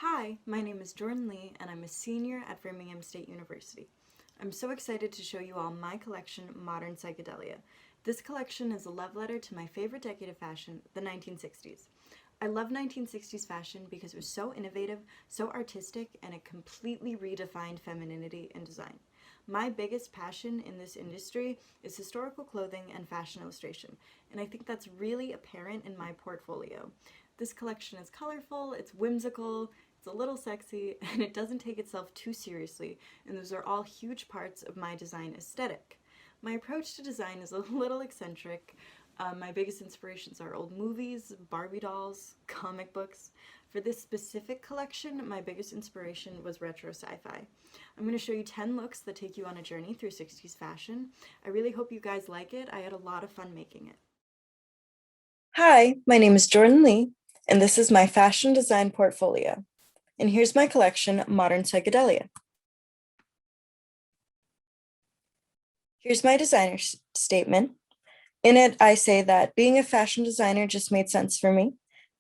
Hi, my name is Jordan Lee, and I'm a senior at Birmingham State University. I'm so excited to show you all my collection, Modern Psychedelia. This collection is a love letter to my favorite decade of fashion, the 1960s. I love 1960s fashion because it was so innovative, so artistic, and it completely redefined femininity in design. My biggest passion in this industry is historical clothing and fashion illustration, and I think that's really apparent in my portfolio. This collection is colorful, it's whimsical, it's a little sexy, and it doesn't take itself too seriously, and those are all huge parts of my design aesthetic. My approach to design is a little eccentric. My biggest inspirations are old movies, Barbie dolls, comic books. For this specific collection, my biggest inspiration was retro sci-fi. I'm going to show you 10 looks that take you on a journey through 60s fashion. I really hope you guys like it. I had a lot of fun making it. Hi, my name is Jordan Lee, and this is my fashion design portfolio. And here's my collection, Modern Psychedelia. Here's my designer statement. In it, I say that being a fashion designer just made sense for me.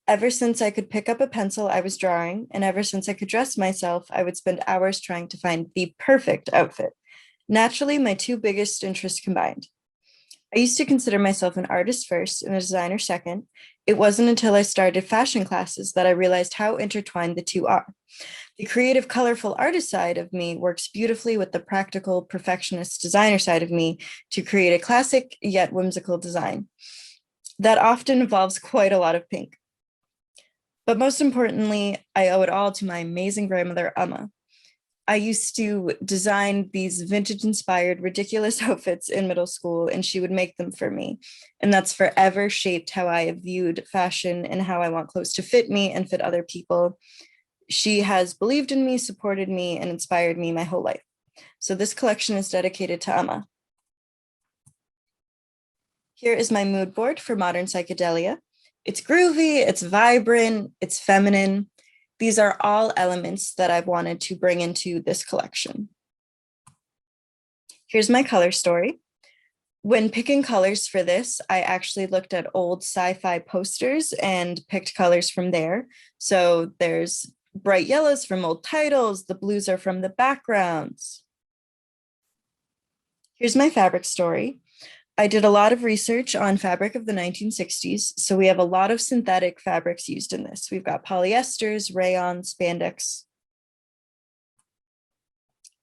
Ever since I could pick up a pencil, I was drawing, and ever since I could dress myself, I would spend hours trying to find the perfect outfit. Naturally, my two biggest interests combined. I used to consider myself an artist first and a designer second. It wasn't until I started fashion classes that I realized how intertwined the two are. The creative, colorful artist side of me works beautifully with the practical, perfectionist designer side of me to create a classic yet whimsical design. That often involves quite a lot of pink. But most importantly, I owe it all to my amazing grandmother, Amma. I used to design these vintage inspired, ridiculous outfits in middle school, and she would make them for me. And that's forever shaped how I have viewed fashion and how I want clothes to fit me and fit other people. She has believed in me, supported me, and inspired me my whole life. So this collection is dedicated to Amma. Here is my mood board for modern psychedelia. It's groovy, it's vibrant, it's feminine. These are all elements that I've wanted to bring into this collection. Here's my color story. When picking colors for this, I actually looked at old sci-fi posters and picked colors from there. So there's bright yellows from old titles, the blues are from the backgrounds. Here's my fabric story. I did a lot of research on fabric of the 1960s, so we have a lot of synthetic fabrics used in this. We've got polyesters, rayon, spandex.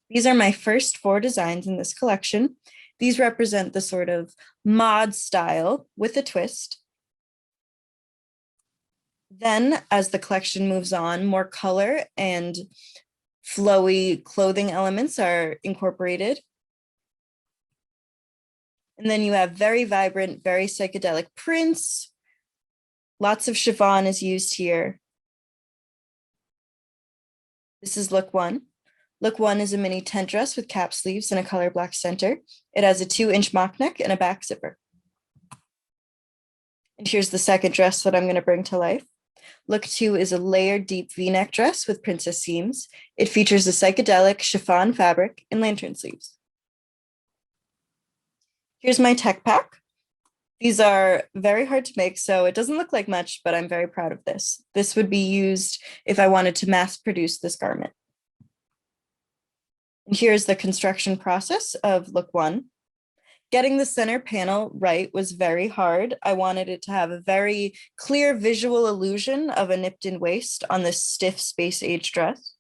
These are my first 4 designs in this collection. These represent the sort of mod style with a twist. Then, as the collection moves on, more color and flowy clothing elements are incorporated. And then you have very vibrant, very psychedelic prints. Lots of chiffon is used here. This is look 1. Look 1 is a mini tent dress with cap sleeves and a color black center. It has a 2-inch mock neck and a back zipper. And here's the second dress that I'm going to bring to life. Look 2 is a layered deep V-neck dress with princess seams. It features a psychedelic chiffon fabric and lantern sleeves. Here's my tech pack. These are very hard to make, so it doesn't look like much, but I'm very proud of this. This would be used if I wanted to mass produce this garment. And here's the construction process of look 1. Getting the center panel right was very hard. I wanted it to have a very clear visual illusion of a nipped in waist on this stiff space age dress.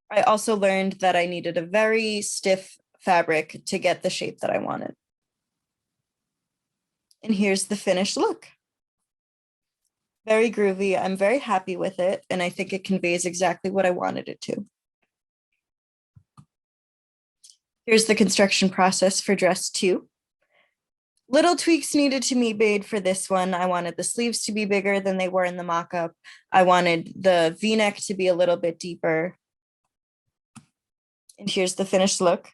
I also learned that I needed a very stiff fabric to get the shape that I wanted. And here's the finished look. Very groovy. I'm very happy with it, and I think it conveys exactly what I wanted it to. Here's the construction process for dress 2. Little tweaks needed to be made for this one. I wanted the sleeves to be bigger than they were in the mock-up. I wanted the V-neck to be a little bit deeper. And here's the finished look.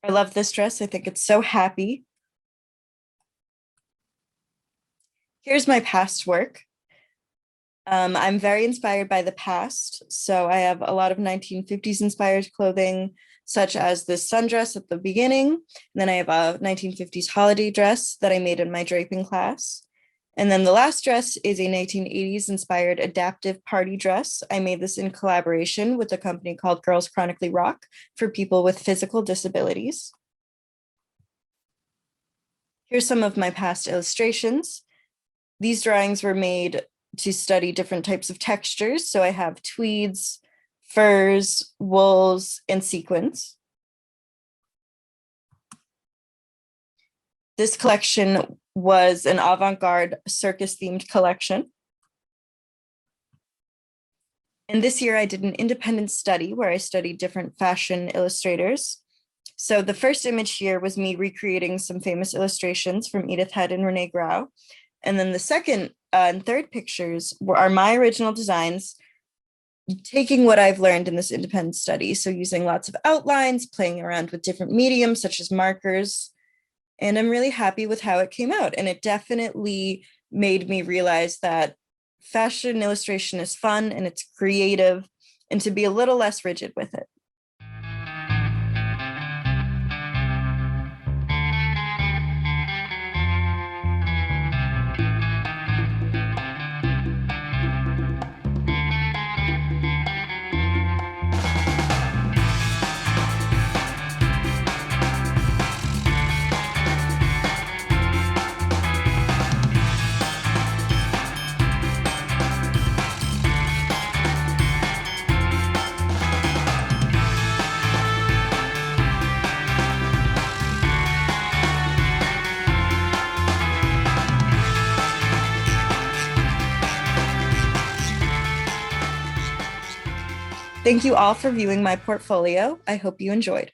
I love this dress. I think it's so happy. Here's my past work. I'm very inspired by the past. So I have a lot of 1950s inspired clothing, such as this sundress at the beginning. And then I have a 1950s holiday dress that I made in my draping class. And then the last dress is a 1980s inspired adaptive party dress. I made this in collaboration with a company called Girls Chronically Rock for people with physical disabilities. Here's some of my past illustrations. These drawings were made to study different types of textures. So I have tweeds, furs, wools, and sequins. This collection was an avant-garde circus-themed collection. And this year I did an independent study where I studied different fashion illustrators. So the first image here was me recreating some famous illustrations from Edith Head and Renee Grau. And then the second and third pictures are my original designs, taking what I've learned in this independent study. So using lots of outlines, playing around with different mediums such as markers. And I'm really happy with how it came out. And it definitely made me realize that fashion illustration is fun and it's creative, and to be a little less rigid with it. Thank you all for viewing my portfolio. I hope you enjoyed.